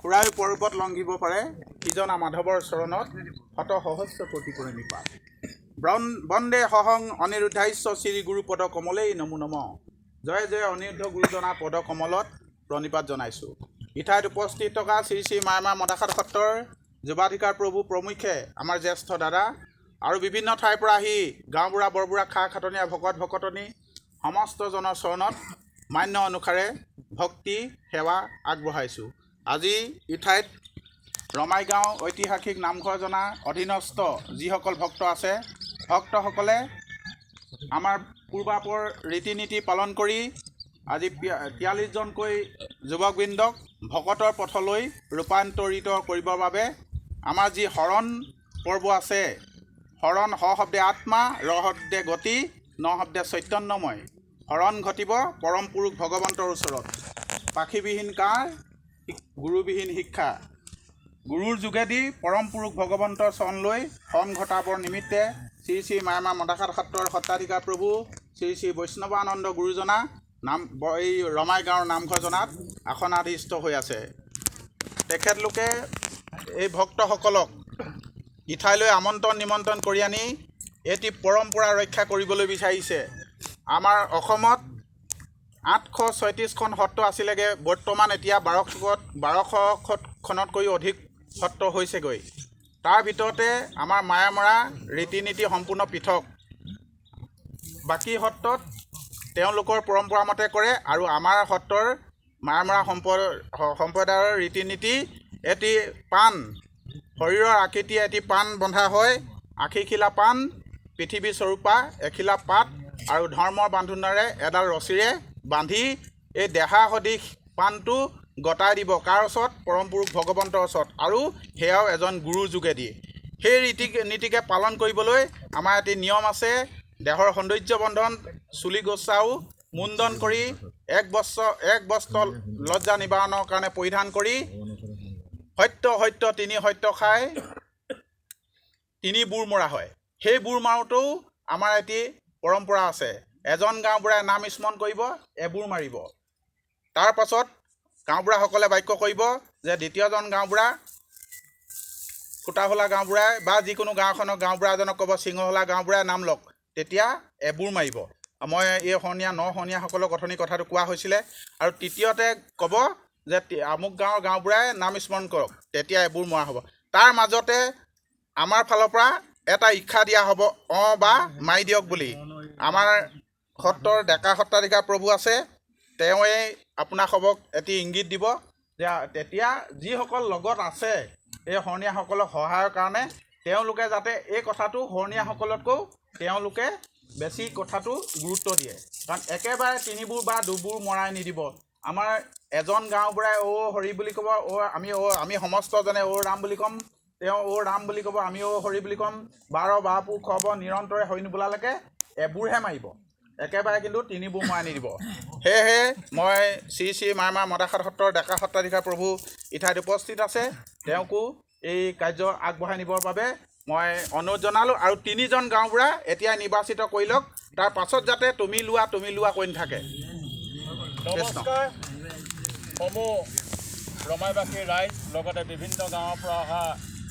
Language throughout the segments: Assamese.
ফুৰাই পৰ্বত লংঘিব পাৰে সিজনা মাধৱৰ চৰণত শত সহস্ৰ কোটি পৰিণীপা বন্দে সহং অনিৰুদ্ধাস্য শ্ৰী গুৰুপদ কমলেই নমো নম। জয় জয় অনিৰুদ্ধ গুৰুজনা পদ কমলত প্ৰণিপাত জনাইছোঁ। ইঠাইত উপস্থিত থকা শ্ৰী শ্ৰী মায়ামা মদাখাট সত্ৰৰ যুৱাধিকাৰ প্ৰভু প্ৰমুখ্যে আমাৰ জ্যেষ্ঠ দাদা আৰু বিভিন্ন ঠাইৰ পৰা আহি গাঁওবুঢ়া বৰবুঢ়া খা খাটনীয়া ভকত ভকতনী সমস্তজনৰ চৰণত মান্য অনুসাৰে ভক্তি সেৱা আগবঢ়াইছোঁ। আজি ইঠাইত ৰমাইগাঁও ঐতিহাসিক নামঘৰ জনা অধীনস্থ যিসকল ভক্ত আছে, ভক্তসকলে আমাৰ পূৰ্বাপৰ ৰীতি নীতি পালন কৰি আজি 43জনকৈ যুৱকবৃন্দক ভকতৰ পথলৈ ৰূপান্তৰিত কৰিবৰ বাবে আমাৰ যি শৰণ পৰ্ব আছে, শৰণ হ শব্দে আত্মা, ৰ শব্দে গতি, ন শব্দে চৈতন্যময়। শৰণ ঘটিব পৰম পুৰুষ ভগৱন্তৰ ওচৰত। পাখীবিহীন কাৰ, গুৰুবিহীন শিক্ষা। গুৰুৰ যোগেদি পৰম পুৰুষ ভগৱন্তৰ চৰণলৈ শৰণ ঘটাবৰ নিমিত্তে শ্ৰী শ্ৰী মায়ামা মদাখাট সত্ৰৰ সত্ৰাধিকাৰ প্ৰভু শ্ৰী শ্ৰী বৈষ্ণৱানন্দ গুৰুজনা এই ৰমাইগাঁৱৰ নামঘৰ জনাত আসনাধীষ্ঠ হৈ আছে। তেখেতলোকে এই ভক্তসকলক ইঠাইলৈ আমন্ত্ৰণ নিমন্ত্ৰণ কৰি আনি এটি পৰম্পৰা ৰক্ষা কৰিবলৈ বিচাৰিছে। আমাৰ অসমত 836খন সত্ৰ আছিলেগৈ, বৰ্তমান এতিয়া 1200খনতকৈও অধিক সত্ৰ হৈছেগৈ। তাৰ ভিতৰতে আমাৰ মায়ামৰা ৰীতি নীতি সম্পূৰ্ণ পৃথক। বাকী সত্ৰত তেওঁলোকৰ পৰম্পৰা মতে কৰে আৰু আমাৰ সত্ৰৰ মায়ামৰা সম্প্ৰদায়ৰ ৰীতি নীতি এটি পাণ, শৰীৰৰ আকৃতিয়ে এটি পাণ বন্ধা হয়। আশীখিলা পাণ, পৃথিৱী স্বৰূপা এখিলা পাত আৰু ধৰ্মৰ বান্ধোনেৰে এডাল ৰছীৰে বান্ধি এই দেহা সদৃশ পাণটো গতাই দিব কাৰ ওচৰত? পৰম পুৰুষ ভগৱন্তৰ ওচৰত, আৰু সেয়াও এজন গুৰুৰ যোগেদি। সেই ৰীতি নীতিকে পালন কৰিবলৈ আমাৰ এটি নিয়ম আছে। দেহৰ সৌন্দৰ্য বন্ধন চুলি গছাও মুণ্ডন কৰি এক বস্ত্ৰ লজ্জা নিবাৰণৰ কাৰণে পৰিধান কৰি সত্য তিনি সত্য খাই 3 বুৰ মৰা হয়। সেই বুৰ মাৰোঁতেও আমাৰ এটি পৰম্পৰা আছে। এজন গাঁওবুঢ়াই নাম স্মৰণ কৰিব, এবুৰ মাৰিব। তাৰ পাছত গাঁওবুঢ়াসকলে বাক্য কৰিব যে দ্বিতীয়জন গাঁওবুঢ়া, খুটাহোলা গাঁওবুঢ়াই বা যিকোনো গাঁওখনৰ গাঁওবুঢ়া এজনক ক'ব সিংহহোলা গাঁওবুঢ়াই নাম লওক, তেতিয়া এবুৰ মাৰিব। মই এই শৰণীয়া নশৰণীয়াসকলক অথনি কথাটো কোৱা হৈছিলে। আৰু তৃতীয়তে ক'ব যে আমুক গাঁৱৰ গাঁওবুঢ়াই নাম স্মৰণ কৰক, তেতিয়া এবুৰ মৰা হ'ব। তাৰ মাজতে আমাৰ ফালৰ পৰা এটা ইচ্ছা দিয়া হ'ব, বা মাৰি দিয়ক বুলি। আমাৰ সত্ৰৰ ডেকা সত্ৰাধিকাৰ প্ৰভু আছে, তেওঁৱে আপোনাসৱক এটি ইংগিত দিব যে তেতিয়া যিসকল লগত আছে এই শৰণীয়াসকলক সহায়ৰ কাৰণে তেওঁলোকে যাতে এই কথাটো শৰণীয়াসকলতকৈও তেওঁলোকে বেছি কথাটো গুৰুত্ব দিয়ে। কাৰণ একেবাৰে 3 বুৰ বা 2 বুৰ মৰাই নিদিব। আমাৰ এজন গাঁওবুঢ়াই হৰি বুলি ক'ব, আমি সমস্তজনে ৰাম বুলি ক'ম, তেওঁ ৰাম বুলি ক'ব, আমি হৰি বুলি ক'ম। 12 বাৰপূৰ খুৱাব, নিৰন্তৰে হৰি নোবোলালৈকে এবুৰহে মাৰিব, একেবাৰে কিন্তু 3 বুৰ মৰাই নিদিব। সেয়েহে মই শ্ৰী শ্ৰী মায়ামা মদাখাট সত্ৰৰ ডেকা সত্ৰাধিকাৰ প্ৰভু ইঠাইত উপস্থিত আছে, তেওঁকো এই কাৰ্য আগবঢ়াই নিবৰ বাবে মই অনুৰোধ জনালোঁ। আৰু 3জন গাঁওবুঢ়া এতিয়া নিৰ্বাচিত কৰি লওক, তাৰ পাছত যাতে তুমি লোৱা কৈ নাথাকে। নমস্কাৰ সমূহ ৰমাইবাসী ৰাইজ, লগতে বিভিন্ন গাঁৱৰ পৰা অহা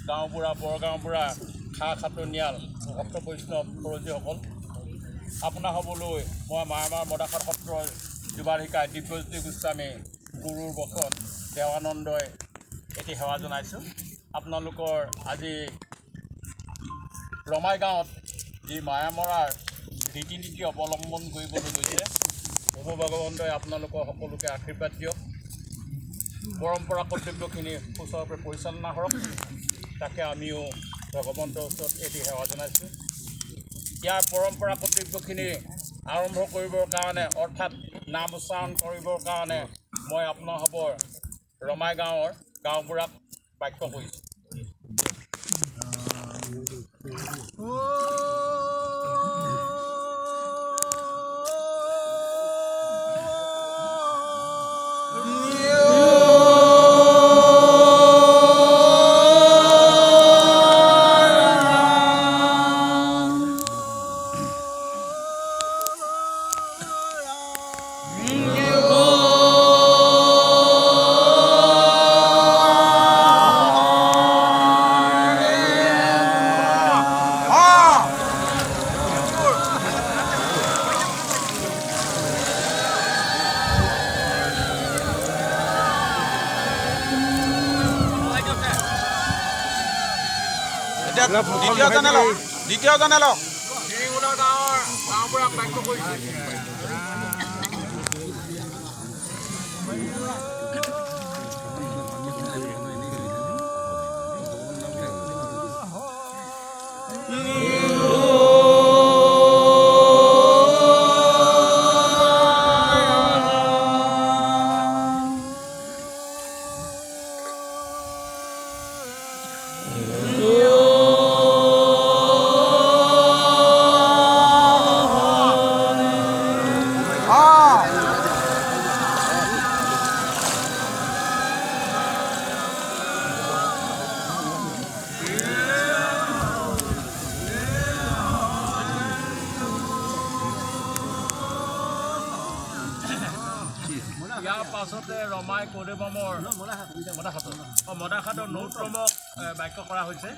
গাঁওবুঢ়া, বৰগাঁওবুঢ়া, খা খাটনীয়াল, ভক্ত বৈষ্ণৱ সৰজীসকল, আপোনাসৱলৈ মই মায়ামা মদাখাট সত্ৰৰ যুৱাধিকাৰ দিব্যজ্যোতি গোস্বামী গুৰুৰ বচন দেৱানন্দই এটি সেৱা জনাইছোঁ। আপোনালোকৰ আজি ৰমাইগাঁৱত যি মায়ামৰাৰ ৰীতি নীতি অৱলম্বন কৰিবলৈ গৈছে, প্ৰভু ভগৱন্তই আপোনালোকৰ সকলোকে আশীৰ্বাদ দিয়ক। পৰম্পৰা কৰ্তব্যখিনি সুচাৰুৰূপে পৰিচালনা কৰক, তাকে আমিও ভগৱন্তৰ ওচৰত এটি সেৱা জনাইছোঁ। ইয়াৰ পৰম্পৰা কৰ্তব্যখিনি আৰম্ভ কৰিবৰ কাৰণে, অৰ্থাৎ নাম উচ্চাৰণ কৰিবৰ কাৰণে মই আপোনাসৱৰ ৰমাইগাঁৱৰ গাঁওবুঢ়াক বাক্য কৰিছোঁ। দ্বিতীয়জনে লওক দ্বিতীয়জনে লওক শিৰিঙুনা গাঁৱৰ পৰা বাক্য কৰিছোঁ। ইয়াৰ পাছতে ৰমাই কৌদেৱমৰ মদাখাটৰ নৌত্ৰমক বাক্য কৰা হৈছে।